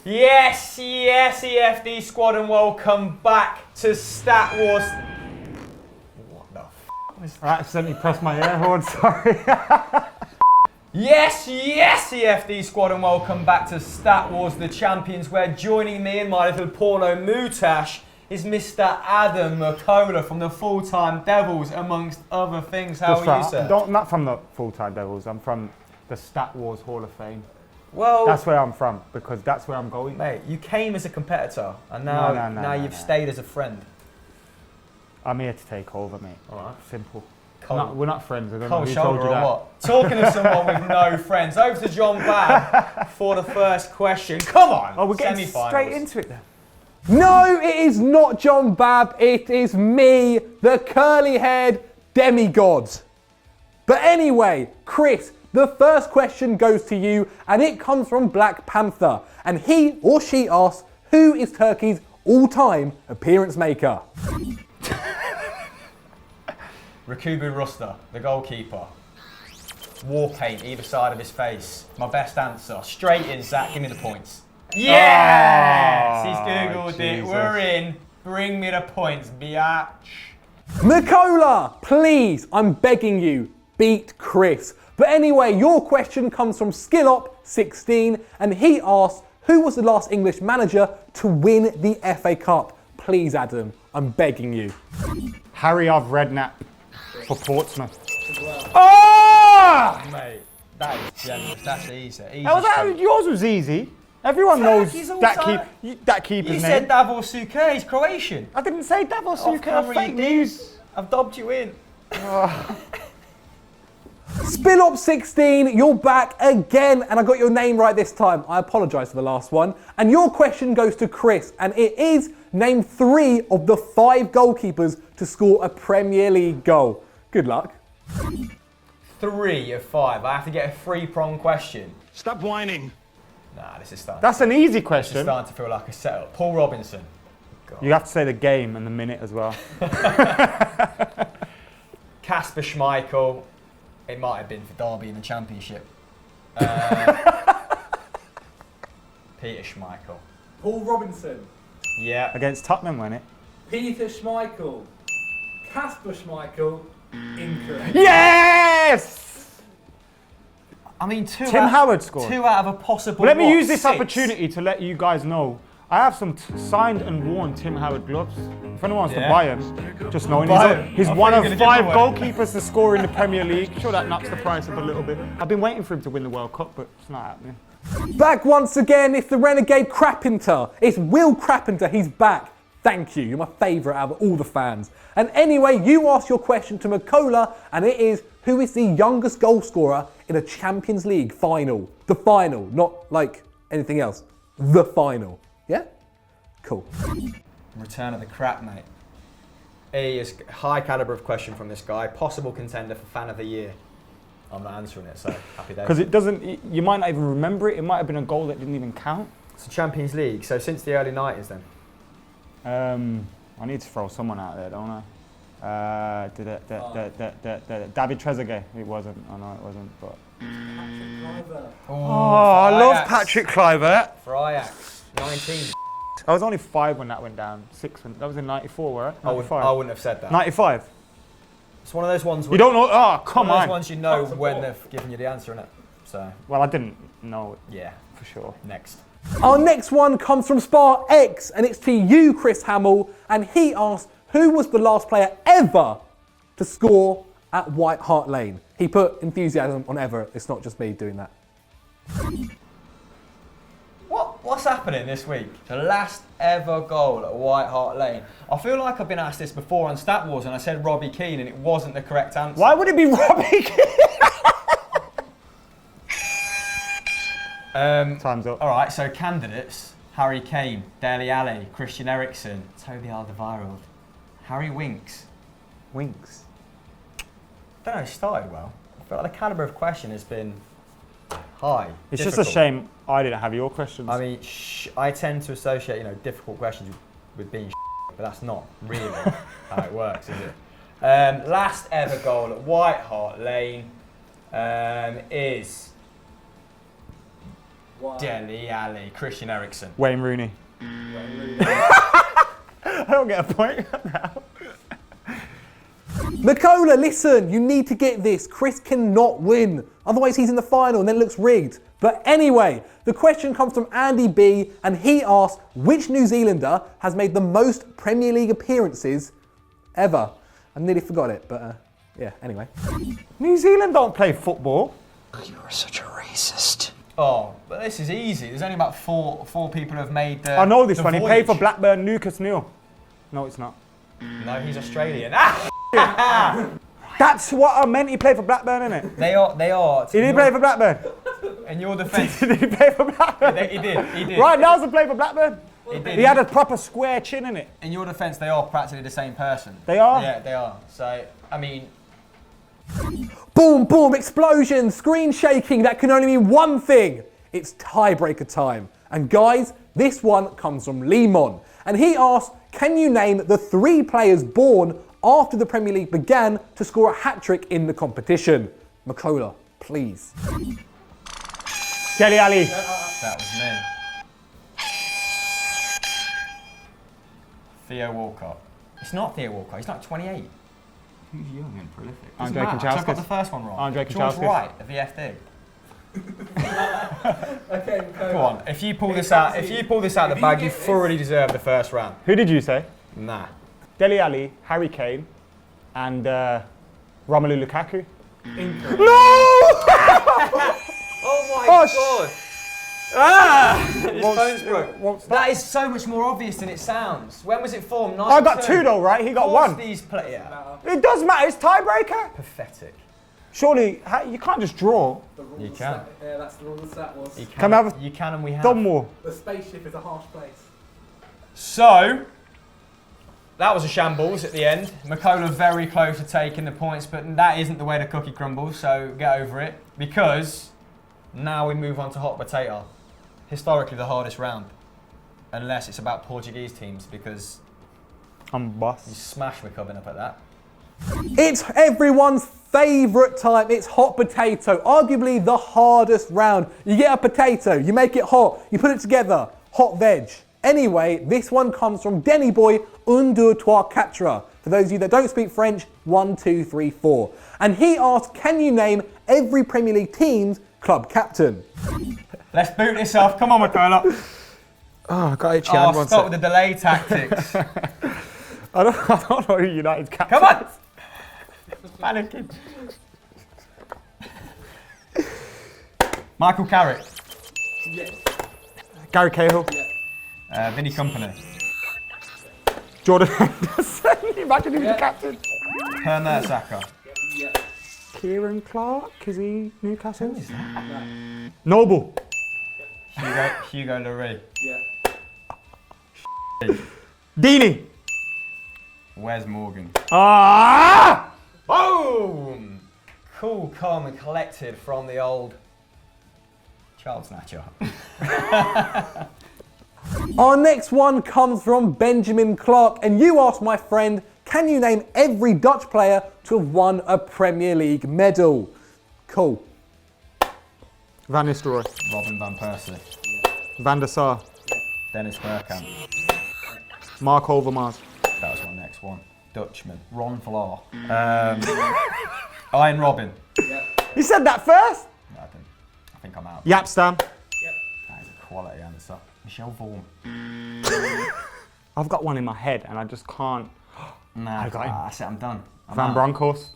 Yes, EFD squad, and welcome back to StatWars. What the f*** was that? I accidentally pressed my air horn, sorry. Yes, EFD squad, and welcome back to StatWars, the champions, where joining me in my little porno mutash is Mr. Adam McKola from the Full-Time Devils, amongst other things. How are you, sir? Not from the Full-Time Devils, I'm from the StatWars Hall of Fame. Well, that's where I'm from, because that's where I'm going. Mate, you came as a competitor, and now you've stayed as a friend. I'm here to take over, mate. All right. Simple. We're not friends. I don't know Cold who shoulder told you or that. what? Talking of someone with no friends. Over to John Babb for the first question. Come on. Oh, we're getting Semi-finals. straight into it then. No, it is not John Babb. It is me, the curly-haired demigod. But anyway, Chris, the first question goes to you, and it comes from Black Panther. And he or she asks, who is Turkey's all-time appearance maker? Rakubu Rusta, the goalkeeper. War paint either side of his face. My best answer. Straight in, Zach. Give me the points. Yes! He's Googled it. We're in. Bring me the points, biatch. McKola, please, I'm begging you, beat Chris. But anyway, your question comes from Skillop16, and he asks, who was the last English manager to win the FA Cup? Please, Adam, I'm begging you. Harry of Redknapp for Portsmouth. Oh! Mate, that is generous. That's easy. Yours was easy. Everyone knows that keeper's name. You said Davor Suker, he's Croatian. I didn't say Davor Suker, fake news. I've dobbed you in. Spillop16, you're back again, and I got your name right this time. I apologise for the last one. And your question goes to Chris, and it is, name 3 of the 5 goalkeepers to score a Premier League goal. Good luck. 3 of 5. I have to get a 3-prong question. Stop whining. Nah, this is starting. That's an easy This is question. starting to feel like a setup. Paul Robinson. God. You have to say the game and the minute as well. Kasper Schmeichel. It might have been for Derby in the Championship. Peter Schmeichel. Paul Robinson. Yeah. Against Tottenham, wasn't it? Peter Schmeichel. Kasper Schmeichel. Incorrect. Yes! I mean, Tim Howard scored. 2 out of a possible. Well, let me use this 6? opportunity to let you guys know. I have some signed and worn Tim Howard gloves. If anyone wants to buy them, just knowing he's one of 5 goalkeepers to score in the Premier League. Sure, that knocks the price up a little bit. I've been waiting for him to win the World Cup, but it's not happening. Back once again, it's the Renegade Crappinter. It's Will Crappinter, he's back. Thank you, you're my favourite out of all the fans. And anyway, you asked your question to McKola, and it is, who is the youngest goal scorer in a Champions League final? The final, not like anything else. The final. Yeah? Cool. Return of the crap, mate. Is high caliber of question from this guy. Possible contender for Fan of the Year. I'm not answering it, so happy days. Because it doesn't, you might not even remember it. It might have been a goal that didn't even count. It's a Champions League, so since the early 90s then. I need to throw someone out there, don't I? David Trezeguet. It wasn't. I know it wasn't, but. I love Patrick Kluivert. For Ajax, 19. I was only 5 when that went down. 6 when that was in '94, right? I wouldn't have said that. 95. It's one of those ones. You don't know? Oh, come one of on. those ones you know when they've given you the answer, innit? So. Well, I didn't know it. Yeah, for sure. Next. Our next one comes from Spar X, and it's to you, Chris Hamill, and he asks, who was the last player ever to score at White Hart Lane? He put enthusiasm on ever. It's not just me doing that. What's happening this week? The last ever goal at White Hart Lane. I feel like I've been asked this before on StatWars, and I said Robbie Keane, and it wasn't the correct answer. Why would it be Robbie Keane? Time's up. All right, so candidates: Harry Kane, Dele Alli, Christian Eriksen, Toby Alderweireld, Harry Winks. Winks. I don't know, it started well. I feel like the calibre of question has been high. It's difficult. just a shame I didn't have your questions. I mean, I tend to associate, difficult questions with being but that's not really how it works, is it? Last ever goal at White Hart Lane is Dele Alli. Christian Eriksen. Wayne Rooney. I don't get a point now. McKola, listen, you need to get this. Chris cannot win. Otherwise, he's in the final and then it looks rigged. But anyway, the question comes from Andy B, and he asks, which New Zealander has made the most Premier League appearances ever? I nearly forgot it, but yeah, anyway. New Zealand don't play football. You are such a racist. Oh, but this is easy. There's only about four people who have made the I know this the one. He voyage. played for Blackburn, Lucas Neal. No, it's not. No, he's Australian. That's what I meant. He played for Blackburn, innit? They are. He didn't play for Blackburn. In your defence. Did he play for Blackburn? He did. Right, Nelson played for Blackburn. He did. He had a proper square chin in it. In your defence, they are practically the same person. They are? Yeah, they are. So, I mean... Boom, boom, explosion, screen shaking. That can only mean one thing. It's tiebreaker time. And guys, this one comes from Limon. And he asks, can you name the 3 players born after the Premier League began to score a hat-trick in the competition? McKola, please. Dele Alli. That was me. Theo Walcott. It's not Theo Walcott, he's like 28. Who's young and prolific? Andre I've got Kanchelskis. the first one wrong. Andre George Kanchelskis. Wright, the VFD. Okay, Come on, if you pull this out of the bag, you thoroughly deserve the first round. Who did you say? Nah. Dele Alli, Harry Kane, and Romelu Lukaku. Oh my god! His phone's broke. That is so much more obvious than it sounds. When was it formed? I got 2 though, right? He got 1. These yeah. It does matter. It's tiebreaker. Pathetic. Surely you can't just draw. You can. Yeah, that's the rule of StatWars. You Can we have a You can and we have. done more? The spaceship is a harsh place. So, that was a shambles at the end. McKola very close to taking the points, but that isn't the way the cookie crumbles, so get over it. Because now we move on to hot potato. Historically the hardest round. Unless it's about Portuguese teams, because I'm you boss. smash me coming up at that. It's everyone's favourite time. It's hot potato, arguably the hardest round. You get a potato, you make it hot, you put it together, hot veg. Anyway, this one comes from Denny Boy, un, deux, trois, quatre. For those of you that don't speak French, 1, 2, 3, 4. And he asked, can you name every Premier League team's club captain? Let's boot this off. Come on, McKola. Oh, I got itchy Oh, hand. stop with the delay tactics. I don't know who United's captain. Come on. Panicking. Michael Carrick. Yes. Gary Cahill. Vinny Company. Jordan Henderson. Imagine he was the captain. Per Mertesacker. Kieran Clark. Is he Newcastle? Who is that? Noble. Hugo Lloris. Deeney. Wes Morgan. Ah! Boom! Cool, calm and collected from the old child snatcher. Our next one comes from Benjamin Clark, and you asked, my friend, can you name every Dutch player to have won a Premier League medal? Cool. Van Nistelrooy. Robin van Persie. Van der Sar. Dennis Bergkamp. Mark Overmars. That was my next one. Dutchman. Ron Vlaar. Ian Robin. You said that first? No, I didn't. I think I'm out. Yapstam. That is a quality answer. Michelle Vaughan. I've got one in my head and I just can't. Nah, I got him. that's it, I'm done. Van Bronckhorst.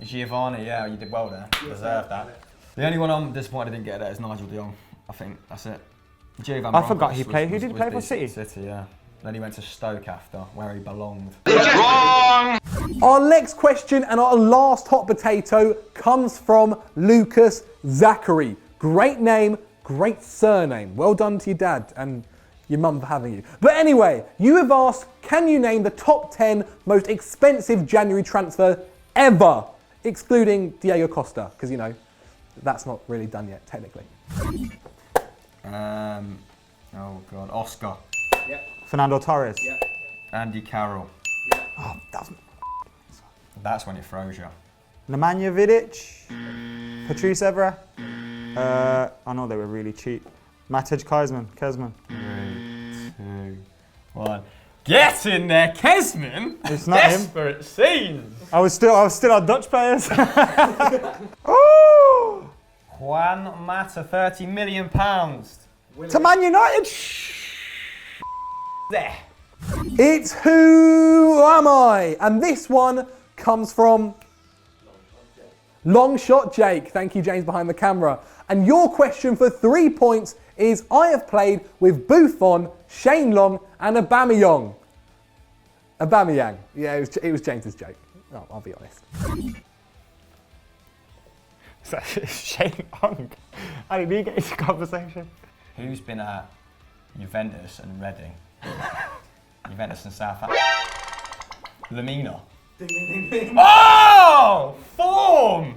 Giovanni, yeah, you did well there. Deserved that. The only one I'm disappointed I didn't get there is Nigel de Jong. I think that's it. I forgot he played. Who did he play for? City? City, yeah. Then he went to Stoke after, where he belonged. Our next question and our last hot potato comes from Lucas Zachary. Great name, great surname. Well done to your dad and your mum for having you. But anyway, you have asked, can you name the top 10 most expensive January transfer ever, excluding Diego Costa? Because, you know, that's not really done yet, technically. Oh God, Oscar. Fernando Torres. Andy Carroll. Oh, That's when it throws you. Nemanja Vidic. Patrice Evra. I know they were really cheap. Matic Kesman. 3, 2, 1. Get in there, Kesman! It's not him. Desperate scenes! I was still on Dutch players. Oh! Juan Mata, £30 million. To Man United. There. It's Who Am I? And this one comes from Long Shot Jake. Thank you, James, behind the camera. And your question for 3 points is, I have played with Buffon, Shane Long and Aubameyang. Aubameyang. Yeah, it was James's joke. Oh, I'll be honest. Shane Long. How did he get into conversation? Who's been at Juventus and Reading? Juventus and Southampton. Lamina. Ding, ding, ding, ding. Oh! Form!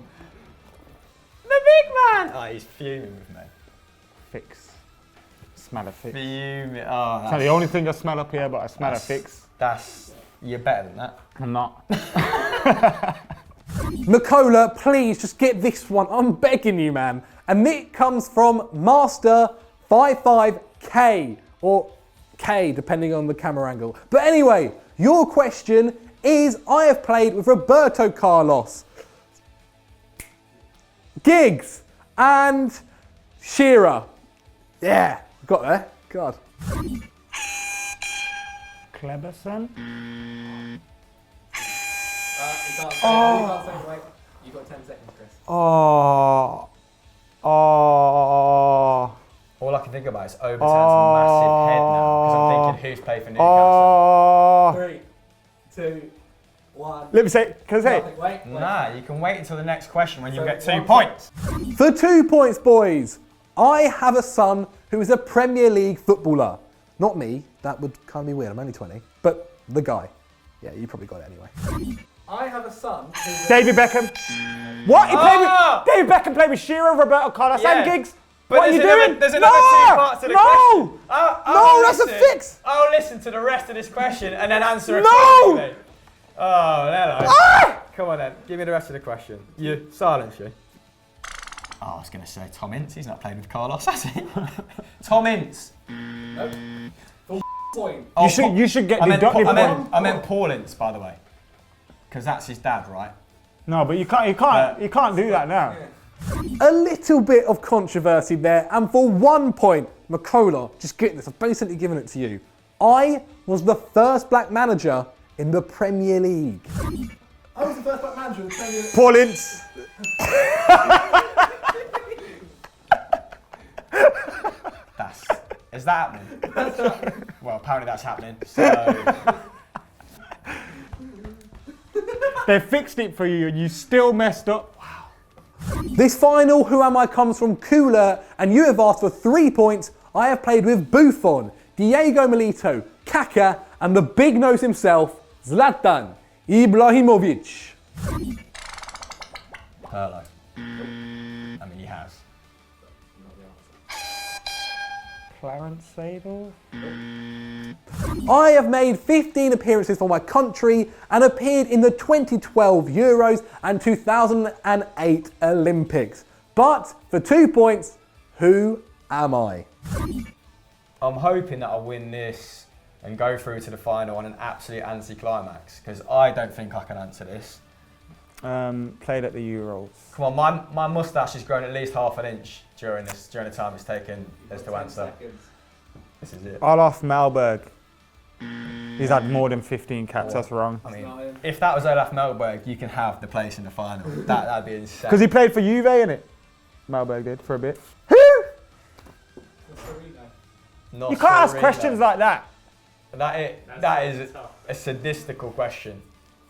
The big man! Oh, he's fuming with me. Fix. Smell a fix. Fuming. Oh, It's not the only thing I smell up here, but I smell a fix. You're better than that. I'm not. McKola, please just get this one. I'm begging you, man. And it comes from Master55K, or K, depending on the camera angle. But anyway, your question is, I have played with Roberto Carlos, Giggs, and Shearer. Yeah, got there. God. Kleberson. You've got 10 seconds, Chris. Oh. All I can think about is Obertan's massive head now, because I'm thinking who's played for Newcastle. 3, 2, 1. Let me say, can I say it? Wait. Nah, you can wait until the next question when you get 2 points. For 2 points, boys, I have a son who is a Premier League footballer. Not me, that would kind of be weird, I'm only 20. But the guy. Yeah, you probably got it anyway. I have a son who's David Beckham. What? He played with, David Beckham played with Shearer, Roberto Carlos and Giggs. But what are you doing? There's another 2 parts to the question. No, that's a fix. I'll listen to the rest of this question and then answer it. No! Correctly. Oh, hello. Come on then, give me the rest of the question. You silence you. Oh, I was going to say Tom Ince. He's not played with Carlos, has he? Tom Ince. Nope. Point. Oh, You should get I deducted meant point. Paul Ince, by the way, because that's his dad, right? No, but you can't do that now. A little bit of controversy there, and for 1 point, McKola, just get this, I've basically given it to you. I was the first black manager in the Premier League. I was the first black manager in the Premier League. Paul Ince. Is that happening? Well, apparently that's happening. So They fixed it for you and you still messed up. This final Who Am I comes from Cooler, and you have asked for 3 points. I have played with Buffon, Diego Milito, Kaká, and the big nose himself, Zlatan Ibrahimovic. Hello. I mean, he has. Clarence Seedorf. I have made 15 appearances for my country and appeared in the 2012 Euros and 2008 Olympics. But for 2 points, who am I? I'm hoping that I'll win this and go through to the final on an absolute anticlimax, because I don't think I can answer this. Played at the Euros. Come on, my moustache has grown at least half an inch during the time it's taken us to answer. This is it. Olaf Malberg. He's had more than 15 caps, that's wrong. I mean, if that was Olaf Melberg, you can have the place in the final. That'd be insane. Because he played for Juve, innit? Malberg did, for a bit. Who? Not You can't ask Serena. questions like that. That is a sadistical question.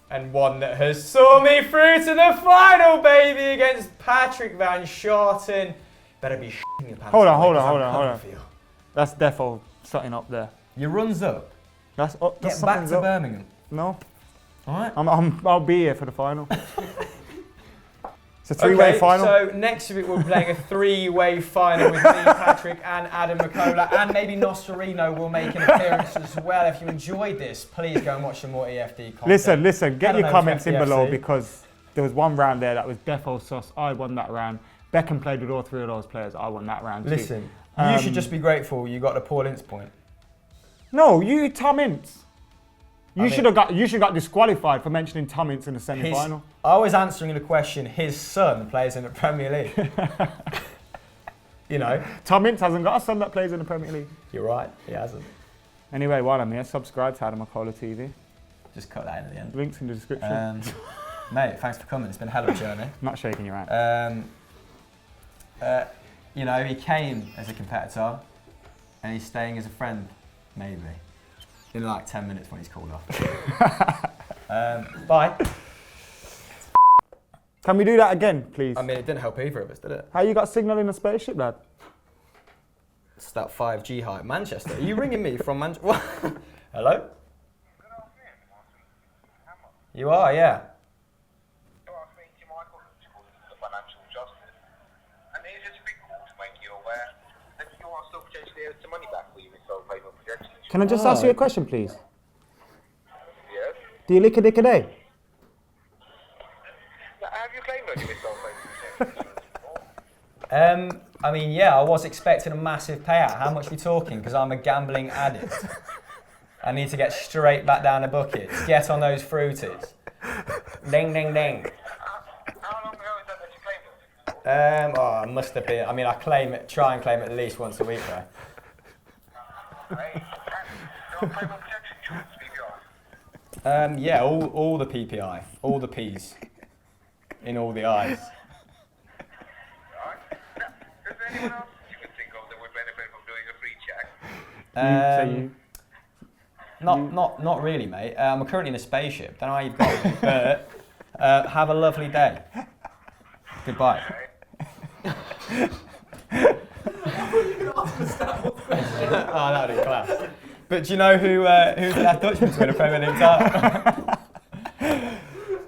And one that has saw me through to the final, baby, against Patrick Van Schoten. Better be shitting your pants. Hold on. That's defo something up there. Your runs up. That's Get back something's to up. Birmingham. No, All right. I'll be here for the final. It's a three-way final. So next week we're playing a three-way final with me, Patrick, and Adam McKola, and maybe Nocerino will make an appearance as well. If you enjoyed this, please go and watch some more EFD content. Listen, get your comments in below, FDFC. because there was one round there that was defo sus. I won that round. Beckham played with all three of those players. I won that round too. Listen, You should just be grateful you got the Paul Ince point. No, you Tom Ince. You should have got disqualified for mentioning Tom Ince in the semi-final. I was answering the question. His son plays in the Premier League. You know, Tom Ince hasn't got a son that plays in the Premier League. You're right. He hasn't. Anyway, while I'm here, subscribe to Adam McKola TV. Just cut that in at the end. Links in the description. Mate, thanks for coming. It's been a hell of a journey. Not shaking your hand. You know, he came as a competitor, and he's staying as a friend, maybe. In like 10 minutes when he's called off. Bye. Can we do that again, please? I mean, it didn't help either of us, did it? How you got signal in a spaceship, lad? It's that 5G hype. Manchester. Are you ringing me from Manchester? Hello? You are, yeah. Can I just ask you a question, please? Yes. Do you lick a dick a day? Have you claimed on your missile? I mean, yeah, I was expecting a massive payout. How much are we talking? Because I'm a gambling addict. I need to get straight back down the buckets. Get on those fruities. Ding, ding, ding. How long ago is that you claimed it? I must have been. I mean, try and claim it at least once a week, though. Hey, don't claim on protection insurance, PPI. Yeah, all the PPI, all the P's, in all the I's. Alright. Is there anyone else you can think of that would benefit from doing a free check? Not really, mate. I'm currently in a spaceship. Don't know how you've got it, but have a lovely day. Goodbye. Oh, that would be class. But do you know who's the left Dutchman to win a Premier League title?